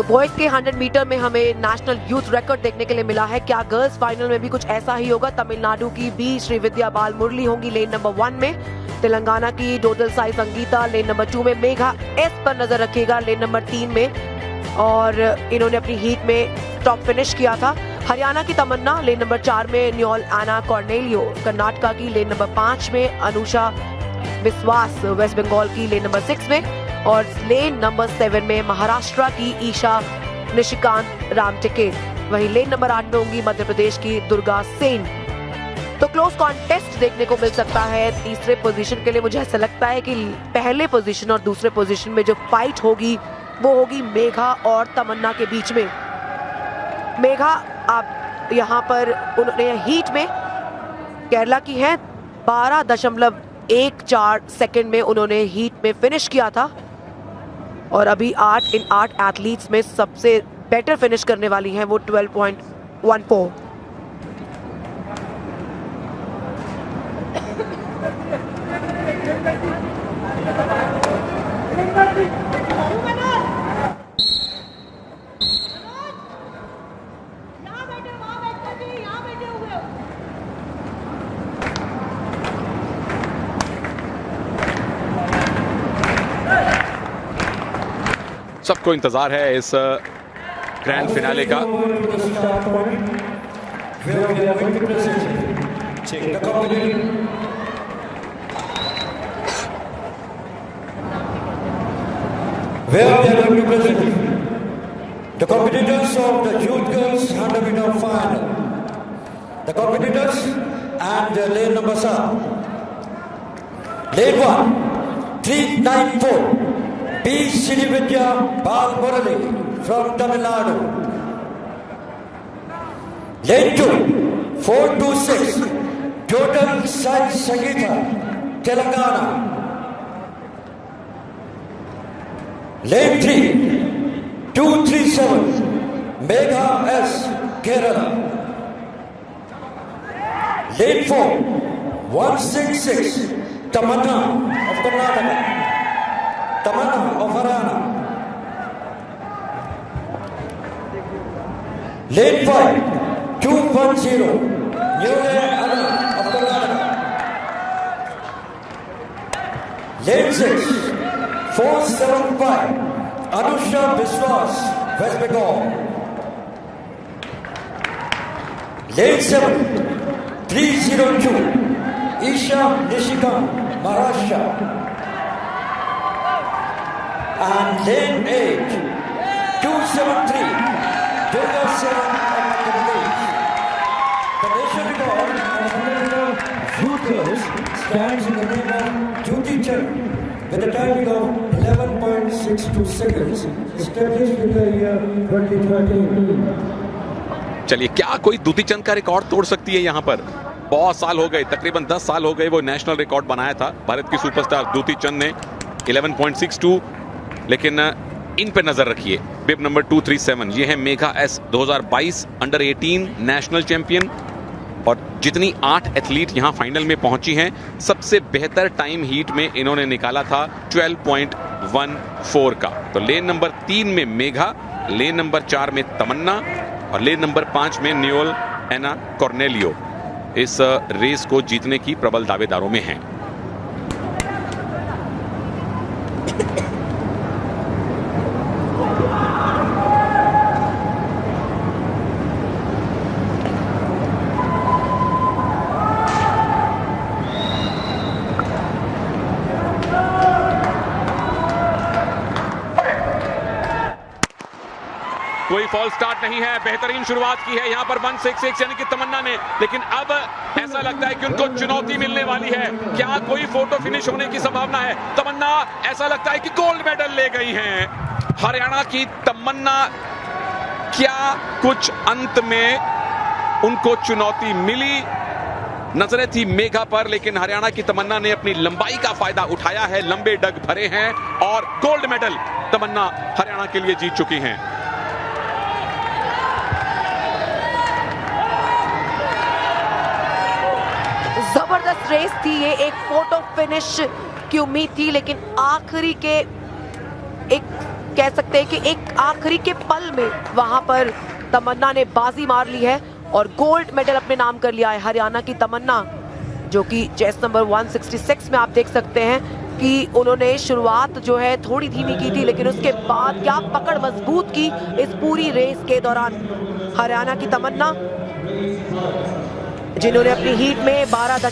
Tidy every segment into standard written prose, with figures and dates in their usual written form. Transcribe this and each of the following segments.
तो बॉयज के 100 मीटर में हमें नेशनल यूथ रिकॉर्ड देखने के लिए मिला है। क्या गर्ल्स फाइनल में भी कुछ ऐसा ही होगा? तमिलनाडु की बी श्रीविद्या बाल मुरली होंगी लेन नंबर 1 में। तेलंगाना की डोडल साई संगीता लेन नंबर 2 में। मेघा एस पर नजर रखिएगा लेन नंबर 3 में, और इन्होंने अपनी हीट में टॉप फिनिश किया था। हरियाणा की तमन्ना लेन नंबर 4 में। न्योल एना कॉर्नेलियो कर्नाटका की लेन नंबर 5 में। अनुषा विश्वास वेस्ट बंगाल की लेन नंबर 6 में, और लेन नंबर 7 में महाराष्ट्र की ईशा निशिकांत रामटेके। वहीं लेन नंबर 8 में होंगी मध्य प्रदेश की दुर्गा सेन। तो क्लोज कॉन्टेस्ट देखने को मिल सकता है तीसरे पोजीशन के लिए। मुझे ऐसा लगता है कि पहले पोजीशन और दूसरे पोजीशन में जो फाइट होगी वो होगी मेघा और तमन्ना के बीच में। मेघा आप यहाँ पर उन्होंने हीट में केरला की है, 12.14 सेकंड में उन्होंने हीट में फिनिश किया था, और अभी 8 एथलीट्स में सबसे बेटर फिनिश करने वाली हैं वो 12.14। सबको इंतजार है इस ग्रैंड फिनाले का। The competitors of the youth girls 100 meter final. The competitors and their lane numbers are: lane 1 394 B Srividya Bal Murali from Tamil Nadu. Lane 2 426 Total Sai Sangeeta, Telangana. Lane 3 237 Megha S, Kerala. Lane 4 166 Tamanna of Karnataka. Tamanna of Haryana. Lane 5 210 Nyule Anna of Karnataka. Lane 6 475 Anusha Biswas, West Bengal. Lane 7 302 Isha Nishikant, Maharashtra. And lane 8 273 Durga Seven of Madhya Pradesh. The nation record of youth girls stands in the name of Jyoti Chand with a timing of 11.62 seconds, established in the year 2013. चलिए, क्या कोई द्युति चंद का record तोड़ सकती है? यहाँ पर बहुत साल हो गए, तकरीबन 10 साल हो गए वो नेशनल रिकॉर्ड बनाया था भारत की सुपरस्टार द्युति चंद ने 11.62। लेकिन इन पे नजर रखिए, बिब नंबर 237, ये है Megha S, 2022 under 18 national champion, और जितनी 8 एथलीट यहां फाइनल में पहुंची हैं, सबसे बेहतर टाइम हीट में इन्होंने निकाला था 12.14 का। तो लेन नंबर 3 में मेघा, लेन नंबर 4 में तमन्ना, और लेन नंबर 5 में न्योल एना कॉर्नेलियो इस रेस को जीतने की प्रबल दावेदारों में हैं। कोई फॉल स्टार्ट नहीं है, बेहतरीन शुरुआत की है यहां पर 166 यानी कि तमन्ना ने, लेकिन अब ऐसा लगता है कि उनको चुनौती मिलने वाली है। क्या कोई फोटो फिनिश होने की संभावना है? तमन्ना ऐसा लगता है कि गोल्ड मेडल ले गई हैं। हरियाणा की तमन्ना, क्या कुछ अंत में उनको चुनौती मिली? नजरें थी मेघा पर, लेकिन हरियाणा की तमन्ना ने अपनी लंबाई का फायदा उठाया है, लंबे डग भरे हैं, और गोल्ड मेडल तमन्ना हरियाणा के लिए जीत चुकी हैं। जबरदस्त रेस थी ये, एक फोटो फिनिश की उम्मीद थी, लेकिन आखिरी के एक कह सकते हैं कि एक आखिरी के पल में वहां पर तमन्ना ने बाजी मार ली है और गोल्ड मेडल अपने नाम कर लिया है। हरियाणा की तमन्ना, जो कि चेस नंबर 166 में आप देख सकते हैं कि उन्होंने शुरुआत जो है थोड़ी धीमी की थी, लेकिन उसके बाद क्या पकड़ मजबूत की इस पूरी रेस के दौरान। हरियाणा की तमन्ना, जिन्होंने अपनी हीट में 12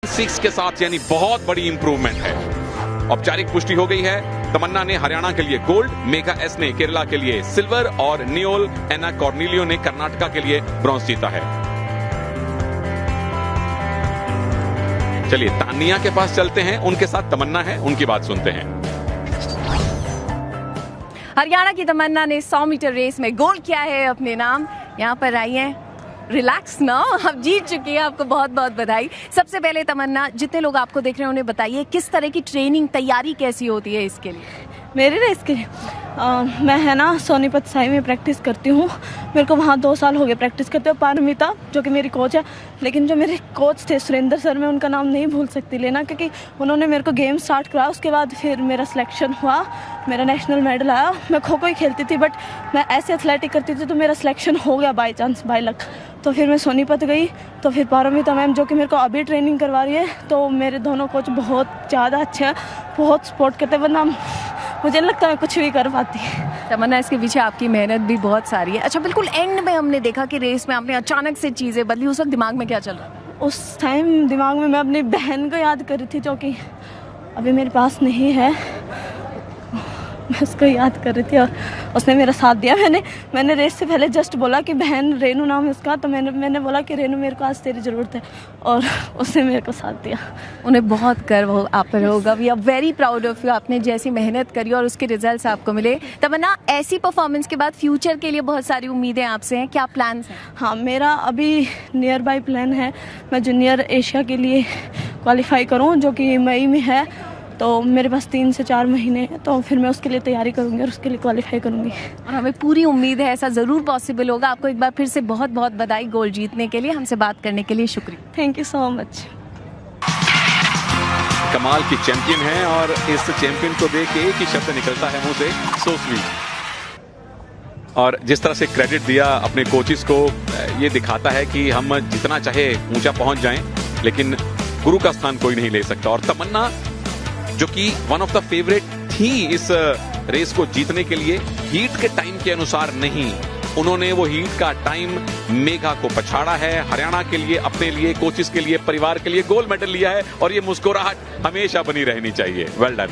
सिक्स के साथ यानी बहुत बड़ी इंप्रूवमेंट है। औपचारिक पुष्टि हो गई है। तमन्ना ने हरियाणा के लिए गोल्ड, मेघा एस ने केरला के लिए सिल्वर और नियोल एना कॉर्नेलियो ने कर्नाटका के लिए ब्रॉन्ज जीता है। चलिए तानिया के पास चलते हैं, उनके साथ तमन्ना है, उनकी बात सुनते हैं। हरियाणा की तमन्ना ने 100 मीटर रेस में गोल्ड किया है अपने नाम। यहाँ पर आई हैं, रिलैक्स ना, आप जीत चुकी हैं, आपको बहुत बहुत बधाई। सबसे पहले तमन्ना, जितने लोग आपको देख रहे हैं उन्हें बताइए किस तरह की ट्रेनिंग तैयारी कैसी होती है इसके लिए? मेरी रेस के लिए मैं है ना सोनीपत साई में प्रैक्टिस करती हूँ। मेरे को वहाँ 2 साल हो गए प्रैक्टिस करते हुए। पारमिता जो कि मेरी कोच है, लेकिन जो मेरे कोच थे सुरेंद्र सर, मैं उनका नाम नहीं भूल सकती लेना, क्योंकि उन्होंने मेरे को गेम स्टार्ट कराया। उसके बाद फिर मेरा सिलेक्शन हुआ, मेरा नेशनल मेडल आया। मैं खो खो ही खेलती थी, बट मैं ऐसे एथलेटिक करती थी तो मेरा सिलेक्शन हो गया बाई चांस, बाई लक। तो फिर मैं सोनीपत गई, तो फिर पारमिता मैम जो कि मेरे को अभी ट्रेनिंग करवा रही है, तो मेरे दोनों कोच बहुत ज़्यादा अच्छे हैं, बहुत सपोर्ट करते हैं, वरना मुझे लगता है कुछ भी कर पाती है। तमन्ना, इसके पीछे आपकी मेहनत भी बहुत सारी है। अच्छा, बिल्कुल एंड में हमने देखा कि रेस में आपने अचानक से चीज़ें बदली, उस वक्त दिमाग में क्या चल रहा था? उस टाइम दिमाग में मैं अपनी बहन को याद कर रही थी, जो कि अभी मेरे पास नहीं है। मैं उसको याद कर रही थी और उसने मेरा साथ दिया। मैंने रेस से पहले जस्ट बोला कि बहन, रेनू नाम है उसका, तो मैंने बोला कि रेनू मेरे को आज तेरी ज़रूरत है, और उसने मेरे को साथ दिया। उन्हें बहुत गर्व हो आप पर होगा। We are very proud of you, आपने जैसी मेहनत करी और उसके रिजल्ट्स आपको मिले। तमन्ना, ऐसी परफॉर्मेंस के बाद फ्यूचर के लिए बहुत सारी उम्मीदें आपसे हैं, क्या प्लान्स हैं? हाँ, मेरा अभी नियर बाई प्लान है, मैं जूनियर एशिया के लिए क्वालिफाई करूँ, जो कि मई में है। तो मेरे पास 3 से 4 महीने हैं, तो फिर मैं उसके लिए तैयारी करूंगी और उसके लिए क्वालिफाई करूंगी। और हमें पूरी उम्मीद है ऐसा ज़रूर पॉसिबल होगा। आपको एक बार फिर से बहुत बहुत बधाई गोल्ड जीतने के लिए। हमसे बात करने के लिए शुक्रिया। Thank you so much. कमाल की चैंपियन है और इस चैंपियन को देख के एक ही शब्द निकलता है मुंह से, सो स्वीट। और जिस तरह से क्रेडिट दिया अपने कोचिस को, ये दिखाता है कि हम जितना चाहे ऊंचा पहुंच जाएं, लेकिन गुरु का स्थान कोई नहीं ले सकता। और तमन्ना, जो कि वन ऑफ द फेवरेट थी इस रेस को जीतने के लिए, हीट के टाइम के अनुसार नहीं, उन्होंने वो हीट का टाइम मेघा को पछाड़ा है। हरियाणा के लिए, अपने लिए, कोचिस के लिए, परिवार के लिए गोल्ड मेडल लिया है और ये मुस्कुराहट हमेशा बनी रहनी चाहिए। Well done.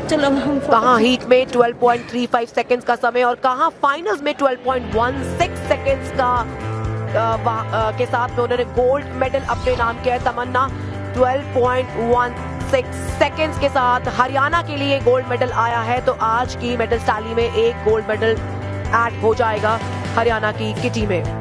चलो, हम कहाँ हीट में 12.35 सेकेंड्स का समय और कहाँ फाइनल्स में 12.16 सेकेंड्स का के साथ में उन्होंने गोल्ड मेडल अपने नाम किया है। तमन्ना 12.16 सेकेंड्स के साथ हरियाणा के लिए गोल्ड मेडल आया है। तो आज की मेडल टैली में एक गोल्ड मेडल ऐड हो जाएगा हरियाणा की किटी में।